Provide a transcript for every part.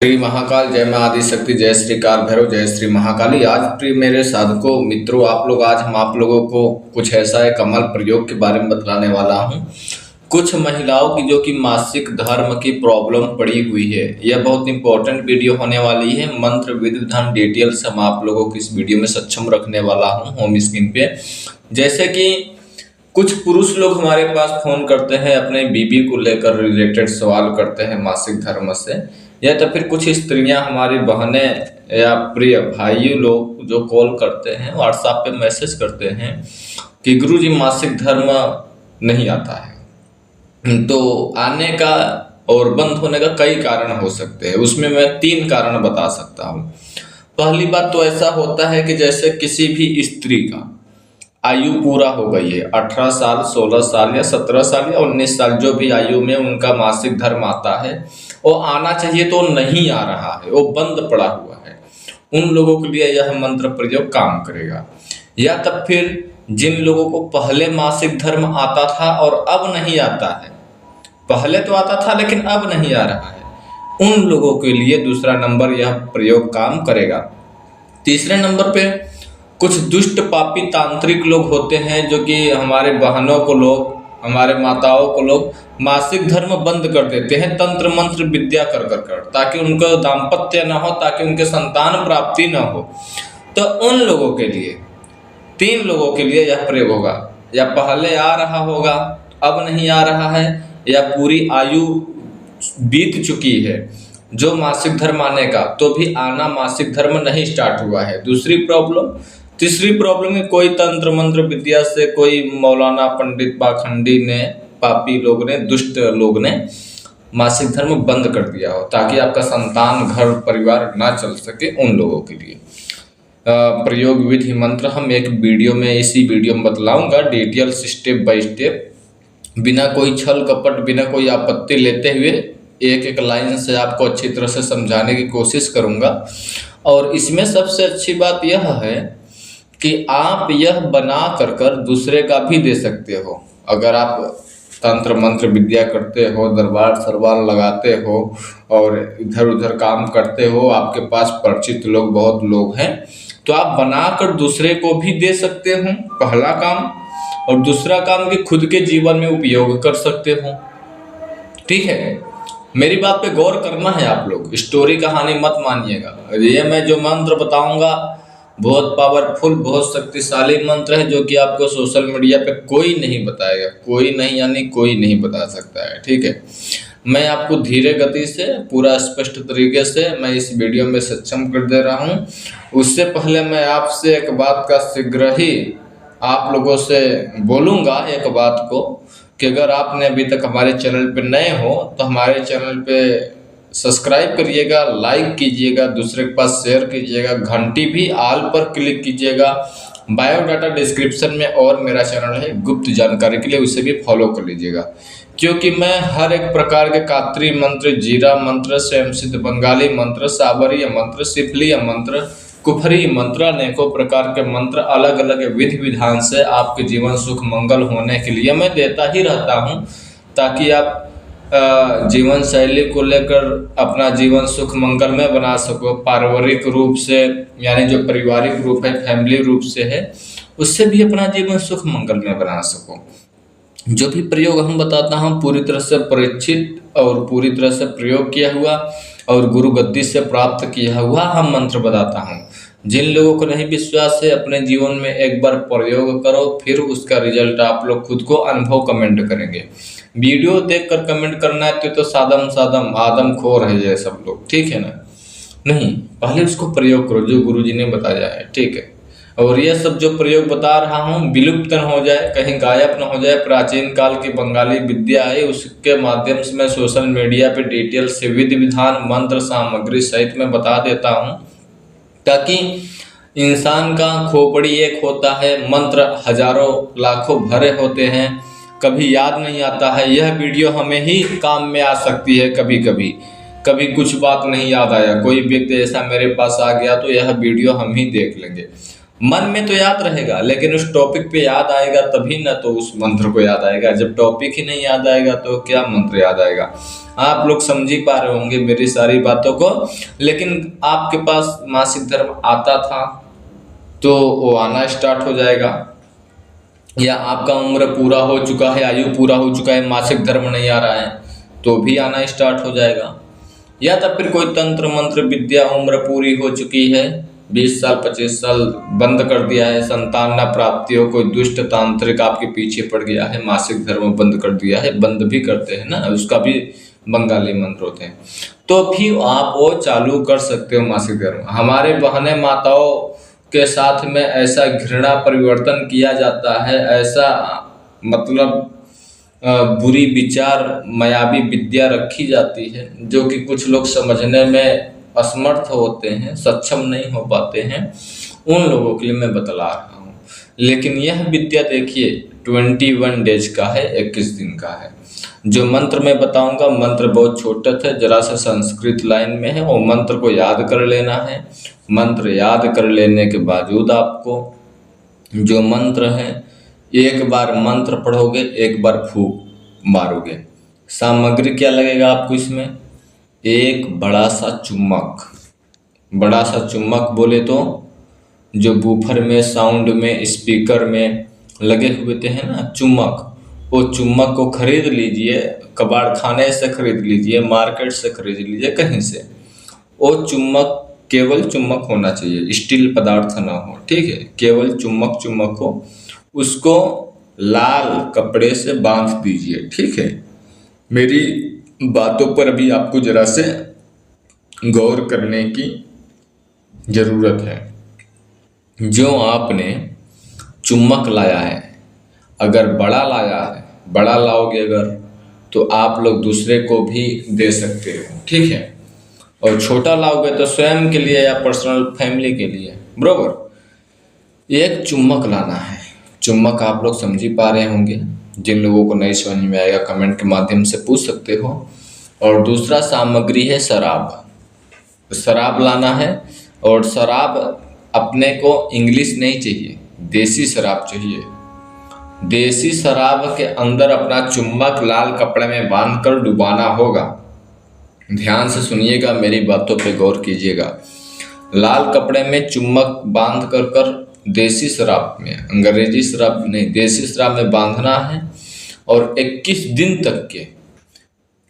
श्री महाकाल, जय मां आदि शक्ति, जय श्री काल भैरव, जय श्री महाकाली। आज प्रिय मेरे साधकों मित्रों, आज हम आप लोगों को कुछ ऐसा एक अमल प्रयोग के बारे में बतलाने वाला हूं। कुछ महिलाओं की जो कि मासिक धर्म की प्रॉब्लम पड़ी हुई है, यह बहुत इंपॉर्टेंट वीडियो होने वाली है। मंत्र विधि विधान डिटेल्स हम आप लोगों को इस वीडियो में सक्षम रखने वाला हूँ होम स्क्रीन पे। जैसे कि कुछ पुरुष लोग हमारे पास फोन करते हैं, अपने बीबी को लेकर रिलेटेड सवाल करते हैं मासिक धर्म से, या तो फिर कुछ स्त्रियां, हमारी बहनें या प्रिय भाई लोग जो कॉल करते हैं, व्हाट्सएप पे मैसेज करते हैं कि गुरुजी मासिक धर्म नहीं आता है। तो आने का और बंद होने का कई कारण हो सकते हैं, उसमें मैं 3 कारण बता सकता हूँ। पहली बात तो ऐसा होता है कि जैसे किसी भी स्त्री का आयु पूरा हो गई है, 18 साल, 16 साल या 17 साल या 19 साल, जो भी आयु में उनका मासिक धर्म आता है, वो आना चाहिए तो नहीं आ रहा है, वो बंद पड़ा हुआ है, उन लोगों के लिए यह मंत्र प्रयोग काम करेगा। या तब फिर जिन लोगों को पहले मासिक धर्म आता था और अब नहीं आता है, पहले तो आता था लेकिन अब नहीं आ रहा है, उन लोगों के लिए दूसरा नंबर यह प्रयोग काम करेगा। तीसरे नंबर पे कुछ दुष्ट पापी तांत्रिक लोग होते हैं, जो कि हमारे बहनों को लोग, हमारे माताओं को लोग मासिक धर्म बंद कर देते हैं तंत्र मंत्र विद्या कर कर कर, ताकि उनको दाम्पत्य ना हो, ताकि उनके संतान प्राप्ति ना हो। तो उन लोगों के लिए 3 लोगों के लिए यह प्रयोग होगा। या पहले आ रहा होगा, अब नहीं आ रहा है, या पूरी आयु बीत चुकी है जो मासिक धर्म आने का, तो भी आना मासिक धर्म नहीं स्टार्ट हुआ है, दूसरी प्रॉब्लम। तीसरी प्रॉब्लम है कोई तंत्र मंत्र विद्या से, कोई मौलाना पंडित पाखंडी ने, पापी लोग ने, दुष्ट लोग ने मासिक धर्म बंद कर दिया हो, ताकि आपका संतान, घर परिवार ना चल सके, उन लोगों के लिए प्रयोग विधि मंत्र हम एक वीडियो में, इसी वीडियो में बतलाऊंगा डिटेल्स, स्टेप बाय स्टेप, बिना कोई छल कपट, बिना कोई आपत्ति लेते हुए एक एक लाइन से आपको अच्छी तरह से समझाने की कोशिश करूंगा। और इसमें सबसे अच्छी बात यह है कि आप यह बना कर दूसरे का भी दे सकते हो। अगर आप तंत्र मंत्र विद्या करते हो, दरबार सरबार लगाते हो और इधर उधर काम करते हो, आपके पास परिचित लोग, बहुत लोग हैं, तो आप बनाकर दूसरे को भी दे सकते हो, पहला काम। और दूसरा काम कि खुद के जीवन में उपयोग कर सकते हो। ठीक है, मेरी बात पे गौर करना है आप लोग, स्टोरी कहानी मत मानिएगा। ये मैं जो मंत्र बताऊंगा बहुत पावरफुल, बहुत शक्तिशाली मंत्र है, जो कि आपको सोशल मीडिया पे कोई नहीं बताएगा, कोई नहीं, यानी कोई नहीं बता सकता है। ठीक है, मैं आपको धीरे गति से, पूरा स्पष्ट तरीके से मैं इस वीडियो में सक्षम कर दे रहा हूँ। उससे पहले मैं आपसे एक बात का शीघ्र ही आप लोगों से बोलूँगा, एक बात को, कि अगर आपने अभी तक हमारे चैनल पे नए हो तो हमारे चैनल पे सब्सक्राइब करिएगा, लाइक कीजिएगा, दूसरे के पास शेयर कीजिएगा, घंटी भी आल पर क्लिक कीजिएगा। बायोडाटा डिस्क्रिप्शन में और मेरा चैनल है गुप्त जानकारी के लिए, उसे भी फॉलो कर लीजिएगा, क्योंकि मैं हर एक प्रकार के कात्री मंत्र, जीरा मंत्र, स्वयंसिद्ध बंगाली मंत्र, सावरीय मंत्र, सिफलीय मंत्र, कुफरी मंत्र, अनेकों प्रकार के मंत्र अलग अलग विधि विधान से आपके जीवन सुख मंगल होने के लिए मैं देता ही रहता हूं, ताकि आप जीवन शैली को लेकर अपना जीवन सुख मंगल में बना सको। पारिवारिक रूप से, यानी जो पारिवारिक रूप है, फैमिली रूप से है, उससे भी अपना जीवन सुख मंगल में बना सको। जो भी प्रयोग हम बताता हूँ पूरी तरह से परीक्षित और पूरी तरह से प्रयोग किया हुआ और गुरु गद्दी से प्राप्त किया हुआ हम मंत्र बताता हूँ। जिन लोगों को नहीं विश्वास है, अपने जीवन में एक बार प्रयोग करो, फिर उसका रिजल्ट आप लोग खुद को अनुभव कमेंट करेंगे। वीडियो देखकर कमेंट करना है तो सादम सादम आदम खोर है ये सब लोग, ठीक है ना? नहीं, पहले उसको प्रयोग करो जो गुरुजी ने बताया है। ठीक है, और यह सब जो प्रयोग बता रहा हूँ विलुप्त न हो जाए, कहीं गायब न हो जाए। प्राचीन काल की बंगाली विद्या है, उसके माध्यम से मैं सोशल मीडिया पे डिटेल से विधि विधान मंत्र सामग्री सहित मैं बता देता हूँ, ताकि इंसान का खोपड़ी एक होता है, मंत्र हजारों लाखों भरे होते हैं, कभी याद नहीं आता है। यह वीडियो हमें ही काम में आ सकती है, कभी कभी कभी कुछ बात नहीं याद आया, कोई व्यक्ति ऐसा मेरे पास आ गया तो यह वीडियो हम ही देख लेंगे। मन में तो याद रहेगा, लेकिन उस टॉपिक पे याद आएगा तभी ना तो उस मंत्र को याद आएगा। जब टॉपिक ही नहीं याद आएगा तो क्या मंत्र याद आएगा। आप लोग समझ ही पा रहे होंगे मेरी सारी बातों को। लेकिन आपके पास मासिक धर्म आता था तो वो आना स्टार्ट हो जाएगा, या आपका उम्र पूरा हो चुका है, आयु पूरा हो चुका है, मासिक धर्म नहीं आ रहा है तो भी आना स्टार्ट हो जाएगा। या तो फिर कोई तंत्र मंत्र विद्या उम्र पूरी हो चुकी है, 20 साल 25 साल बंद कर दिया है, संतान ना प्राप्ति हो, कोई दुष्ट तांत्रिक आपके पीछे पड़ गया है, मासिक धर्म बंद कर दिया है, बंद भी करते हैं ना, उसका भी बंगाली मंत्र होते हैं, तो भी आप वो चालू कर सकते हो मासिक धर्म। हमारे बहने माताओं के साथ में ऐसा घृणा परिवर्तन किया जाता है, ऐसा मतलब बुरी विचार मायावी विद्या रखी जाती है, जो कि कुछ लोग समझने में असमर्थ होते हैं, सक्षम नहीं हो पाते हैं, उन लोगों के लिए मैं बतला रहा हूँ। लेकिन यह विद्या देखिए 21 डेज का है, 21 दिन का है। जो मंत्र मैं बताऊंगा, मंत्र बहुत छोटा था, जरा सा संस्कृत लाइन में है, और मंत्र को याद कर लेना है। मंत्र याद कर लेने के बावजूद आपको जो मंत्र है, एक बार मंत्र पढ़ोगे, एक बार फूंक मारोगे। सामग्री क्या लगेगा आपको इसमें, एक बड़ा सा चुम्बक। बड़ा सा चुम्बक बोले तो जो बूफर में, साउंड में, स्पीकर में लगे हुए थे है ना चुम्बक, वो चुम्बक को खरीद लीजिए, कबाड़ खाने से खरीद लीजिए, मार्केट से खरीद लीजिए, कहीं से। वो चुम्बक केवल चुम्बक होना चाहिए, स्टील पदार्थ ना हो, ठीक है, केवल चुम्बक चुम्बक हो। उसको लाल कपड़े से बांध दीजिए, ठीक है। मेरी बातों पर अभी आपको जरा से गौर करने की जरूरत है। जो आपने चुम्बक लाया है, अगर बड़ा लाया है, बड़ा लाओगे अगर, तो आप लोग दूसरे को भी दे सकते हो, ठीक है। और छोटा लाओगे तो स्वयं के लिए या पर्सनल फैमिली के लिए, बरोबर। एक चुम्बक लाना है। चुम्बक आप लोग समझ ही पा रहे होंगे, जिन लोगों को नहीं समझ में आएगा कमेंट के माध्यम से पूछ सकते हो। और दूसरा सामग्री है शराब। शराब लाना है, और शराब अपने को इंग्लिश नहीं चाहिए, देसी शराब चाहिए। देसी शराब के अंदर अपना चुम्बक लाल कपड़े में बांधकर डुबाना होगा। ध्यान से सुनिएगा, मेरी बातों पे गौर कीजिएगा। लाल कपड़े में चुम्बक बांध कर देसी शराब में, अंग्रेजी शराब नहीं, देसी शराब में बांधना है। और 21 दिन तक के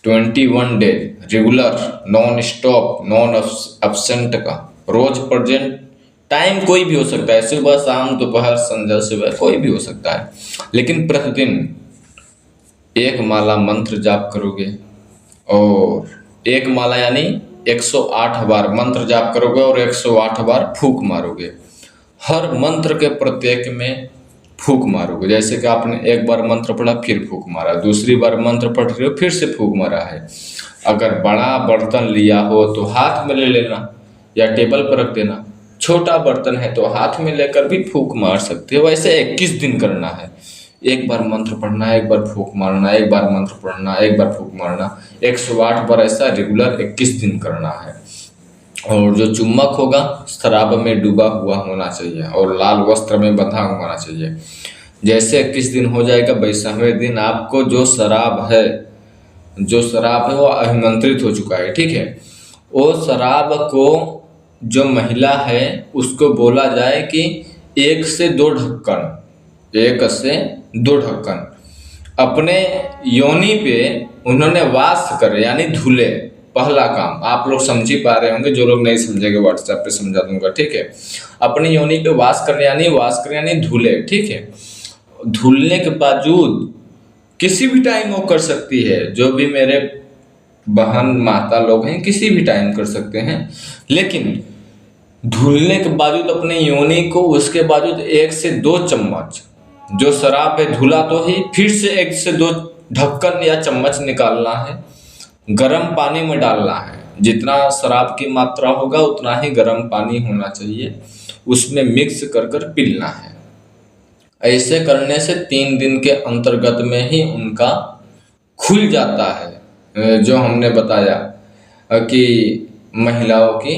21 day regular, non stop, non absent का, रोज प्रेजेंट, टाइम कोई भी हो सकता है, सुबह शाम दोपहर संध्या सुबह कोई भी हो सकता है, लेकिन प्रतिदिन एक माला मंत्र जाप करोगे। और एक माला यानी 108 बार मंत्र जाप करोगे और 108 बार फूंक मारोगे। हर मंत्र के प्रत्येक में फूंक मारोगे। जैसे कि आपने एक बार मंत्र पढ़ा फिर फूंक मारा, दूसरी बार मंत्र पढ़ रहे हो फिर से फूंक मारा है। अगर बड़ा बर्तन लिया हो तो हाथ में ले लेना या टेबल पर रख देना, छोटा बर्तन है तो हाथ में लेकर भी फूंक मार सकते हो। वैसे 21 दिन करना है, एक बार मंत्र पढ़ना, एक बार फूंक मारना, एक बार मंत्र पढ़ना, एक बार फूंक मारना, 108 बार ऐसा रेगुलर 21 दिन करना है। और जो चुम्बक होगा शराब में डूबा हुआ होना चाहिए और लाल वस्त्र में बंधा होना चाहिए। जैसे 21 दिन हो जाएगा, 22वें दिन आपको जो शराब है वो आमंत्रित हो चुका है, ठीक है। वो शराब को जो महिला है उसको बोला जाए कि 1 से 2 ढक्कन, 1 से 2 ढक्कन अपने योनि पे उन्होंने वास करे, यानी धुले। पहला काम आप लोग समझ ही पा रहे होंगे, जो लोग नहीं समझेंगे व्हाट्सएप पे समझा दूंगा, ठीक है। अपनी योनि पे वास करने यानी धुले, ठीक है। धुलने के बावजूद किसी भी टाइम वो कर सकती है, जो भी मेरे बहन माता लोग हैं किसी भी टाइम कर सकते हैं, लेकिन धुलने के बावजूद अपने योनि को, उसके बावजूद 1 से 2 चम्मच जो शराब है धुला तो ही, फिर से 1 से 2 ढक्कन या चम्मच निकालना है, गर्म पानी में डालना है। जितना शराब की मात्रा होगा उतना ही गर्म पानी होना चाहिए, उसमें मिक्स कर पीना है। ऐसे करने से 3 दिन के अंतर्गत में ही उनका खुल जाता है। जो हमने बताया कि महिलाओं की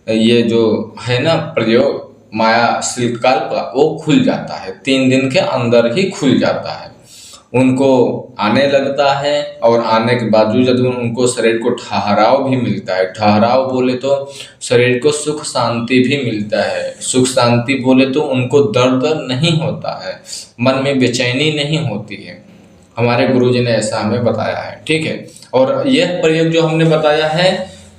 ये जो है ना प्रयोग, माया शिल्पकाल का वो खुल जाता है, 3 दिन के अंदर ही खुल जाता है। उनको आने लगता है और आने के बावजूद उनको शरीर को ठहराव भी मिलता है। ठहराव बोले तो शरीर को सुख शांति भी मिलता है। सुख शांति बोले तो उनको दर्द नहीं होता है, मन में बेचैनी नहीं होती है। हमारे गुरुजी ने ऐसा हमें बताया है, ठीक है। और यह प्रयोग जो हमने बताया है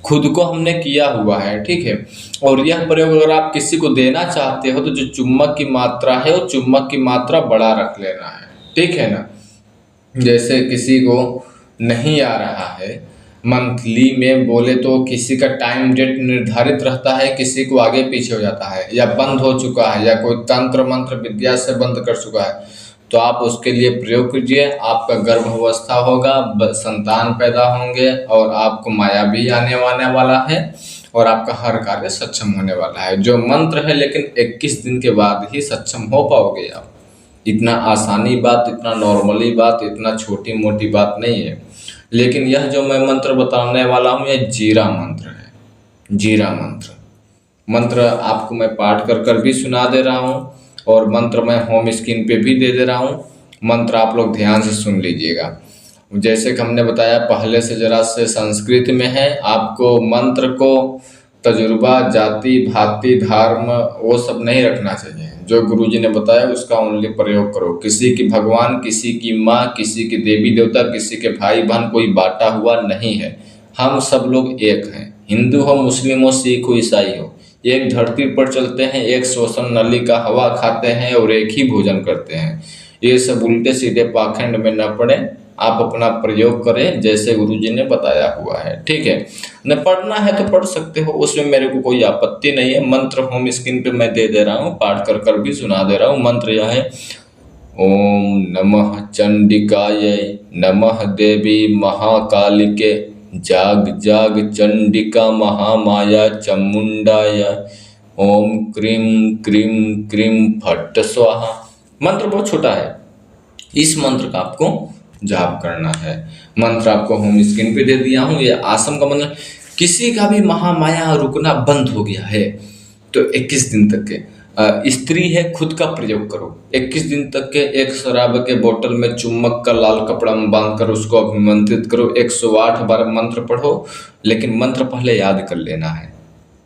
खुद को हमने किया हुआ है, ठीक है। और यह प्रयोग अगर आप किसी को देना चाहते हो तो जो चुम्बक की मात्रा है वो चुम्बक की मात्रा बड़ा रख लेना है, ठीक है ना। जैसे किसी को नहीं आ रहा है मंथली में बोले तो किसी का टाइम डेट निर्धारित रहता है, किसी को आगे पीछे हो जाता है या बंद हो चुका है या कोई तंत्र मंत्र विद्या से बंद कर चुका है, तो आप उसके लिए प्रयोग कीजिए। आपका गर्भावस्था होगा, संतान पैदा होंगे और आपको माया भी आने वाला है और आपका हर कार्य सक्षम होने वाला है। जो मंत्र है लेकिन 21 दिन के बाद ही सक्षम हो पाओगे आप। इतना आसानी बात, इतना नॉर्मली बात, इतना छोटी मोटी बात नहीं है। लेकिन यह जो मैं मंत्र बताने वाला हूँ यह जीरा मंत्र है। जीरा मंत्र आपको मैं पाठ कर भी सुना दे रहा हूँ और मंत्र मैं होम स्क्रीन पे भी दे रहा हूँ। मंत्र आप लोग ध्यान से सुन लीजिएगा। जैसे कि हमने बताया पहले से जरा से संस्कृत में है। आपको मंत्र को तजुर्बा, जाति, भांति, धर्म वो सब नहीं रखना चाहिए। जो गुरुजी ने बताया उसका ओनली प्रयोग करो। किसी की भगवान, किसी की माँ, किसी की देवी देवता, किसी के भाई बहन कोई बांटा हुआ नहीं है। हम सब लोग एक हैं। हिंदू हो, मुस्लिम हो, सिख हो, ईसाई हो, एक धरती पर चलते हैं, एक श्वसन नली का हवा खाते हैं और एक ही भोजन करते हैं। ये सब उल्टे सीधे पाखंड में न पड़े। आप अपना प्रयोग करें जैसे गुरुजी ने बताया हुआ है, ठीक है। न पढ़ना है तो पढ़ सकते हो, उसमें मेरे को कोई आपत्ति नहीं है। मंत्र होम स्क्रीन पे मैं दे रहा हूँ, पाठ कर भी सुना दे रहा हूँ। मंत्र यह है, ओम नमः चंडिकाय नमः देवी महाकालिके जाग जाग चंडिका महामाया चामुंडाय ओम क्रीम क्रीम क्रीम फट स्वाहा। मंत्र बहुत छोटा है, इस मंत्र का आपको जाप करना है। मंत्र आपको होम स्क्रीन पे दे दिया हूँ। ये आसम का मंत्र। किसी का भी महामाया रुकना बंद हो गया है तो 21 दिन तक के स्त्री है खुद का प्रयोग करो। 21 दिन तक के एक शराब के बोतल में चुम्बक का लाल कपड़ा में बांध कर उसको अभिमंत्रित करो। 108 बार मंत्र पढ़ो, लेकिन मंत्र पहले याद कर लेना है।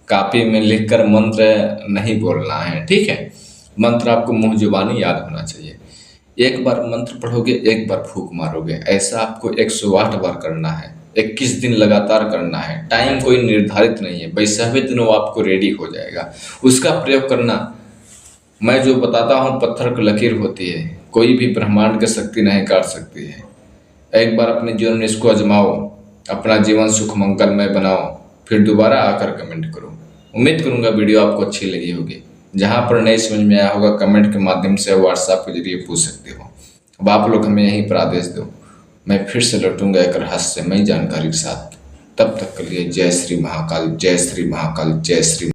कॉपी में लिखकर मंत्र नहीं बोलना है, ठीक है। मंत्र आपको मुंह जुबानी याद होना चाहिए। एक बार मंत्र पढ़ोगे, एक बार फूंक मारोगे, ऐसा आपको 108 बार करना है। 21 दिन लगातार करना है। टाइम कोई निर्धारित नहीं है, वैसे दिन वो आपको रेडी हो जाएगा। उसका प्रयोग करना, मैं जो बताता हूँ पत्थर की लकीर होती है, कोई भी ब्रह्मांड की शक्ति नहीं काट सकती है। एक बार अपने जीवन में इसको आजमाओ, अपना जीवन सुख मंगलमय बनाओ, फिर दोबारा आकर कमेंट करो। उम्मीद करूंगा वीडियो आपको अच्छी लगी होगी। जहाँ पर नहीं समझ में आया होगा कमेंट के माध्यम से व्हाट्सएप के जरिए पूछ सकते हो। अब आप लोग हमें यहीं पर आदेश दो, मैं फिर से लौटूंगा एक रहस्यमयी जानकारी के साथ। तब तक के लिए जय श्री महाकाल, जय श्री महाकाल, जय श्री।